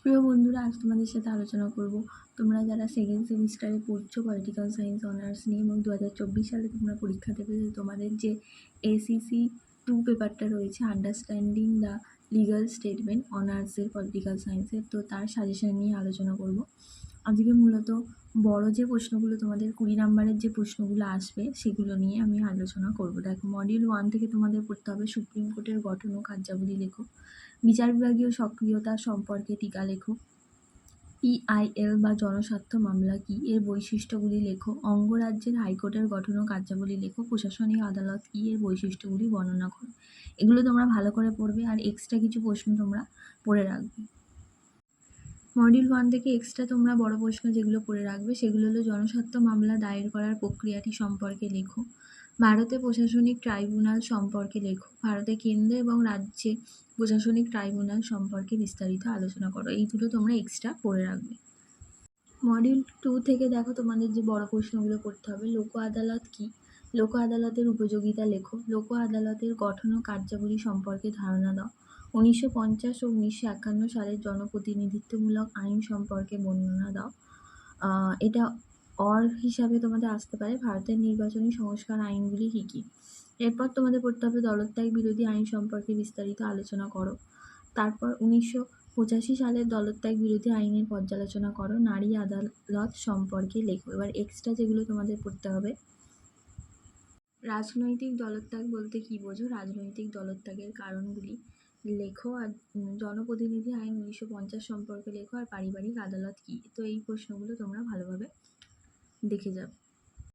প্রিয় বন্ধুরা, আজ তোমাদের সাথে আলোচনা করব তোমরা যারা সেকেন্ড সেমিস্টারে পড়ছো পলিটিক্যাল সায়েন্স অনার্স নিয়ে এবং 2024 সালে তোমরা পরীক্ষা দেবে, তোমাদের যে এসিসি 2 পেপারটা রয়েছে, আন্ডারস্ট্যান্ডিং দ্য লিগাল স্টেটমেন্ট অনার্সের পলিটিক্যাল সায়েন্সের, তো তার সাজেশন নিয়ে আলোচনা করব। আজকে মূলত বড় যে প্রশ্নগুলো তোমাদের 20 নম্বরের যে প্রশ্নগুলো আসবে সেগুলো নিয়ে আমি আলোচনা করব। দেখো, মডিউল 1 থেকে তোমাদের পড়তে হবে সুপ্রিম কোর্টের গঠন ও কার্যাবলী লেখো, বিচার বিভাগীয় সক্রিয়তা সম্পর্কে টিকা লেখো, পিআইএল বা জনস্বার্থ মামলা কী, এর বৈশিষ্ট্যগুলি লেখো, অঙ্গরাজ্যের হাইকোর্টের গঠন ও কার্যাবলী লেখো, প্রশাসনিক আদালত কী, এর বৈশিষ্ট্যগুলি বর্ণনা করো। এগুলো তোমরা ভালো করে পড়বে আর এক্সট্রা কিছু প্রশ্ন তোমরা পড়ে রাখবে। মডিউল 1 থেকে এক্সট্রা তোমরা বড় প্রশ্ন যেগুলো পড়ে রাখবে সেগুলো হলো জনস্বার্থ মামলা দায়ের করার প্রক্রিয়াটি সম্পর্কে লেখো, ভারতে প্রশাসনিক ট্রাইব্যুনাল সম্পর্কে লেখো, ভারতে কেন্দ্র এবং রাজ্যে প্রশাসনিক ট্রাইব্যুনাল সম্পর্কে বিস্তারিত আলোচনা করো। এই দুটো তোমরা এক্সট্রা পড়ে রাখবে। মডিউল 2 থেকে দেখো তোমাদের যে বড় প্রশ্নগুলো পড়তে হবে, লোক আদালত কী, লোক আদালতের উপযোগিতা লেখো, লোক আদালতের গঠন ও কার্যাবলী সম্পর্কে ধারণা দাও, 1950 ও 1951 সালের জনপ্রতিনিধিত্বমূলক আইন সম্পর্কে বর্ণনা দাও। এটা হিসাবে তোমাদের আসতে পারে, ভারতের নির্বাচনী সংস্কার আইনগুলি কী কী। এরপর তোমাদের পড়তে হবে দলত্যাগ বিরোধী আইন সম্পর্কে বিস্তারিত আলোচনা করো। তারপর 1985 সালের দলত্যাগ বিরোধী আইনের পর্যালোচনা করো, নারী আদালত সম্পর্কে লেখো। এবার এক্সট্রা যেগুলো তোমাদের পড়তে হবে, রাজনৈতিক দলত্যাগ বলতে কী বোঝো, রাজনৈতিক দলত্যাগের কারণগুলি লেখো, আর জনপ্রতিনিধি আইন 1950 সম্পর্কে লেখো, আর পারিবারিক আদালত কী। তো এই প্রশ্নগুলো তোমরা ভালোভাবে দেখে যাবে।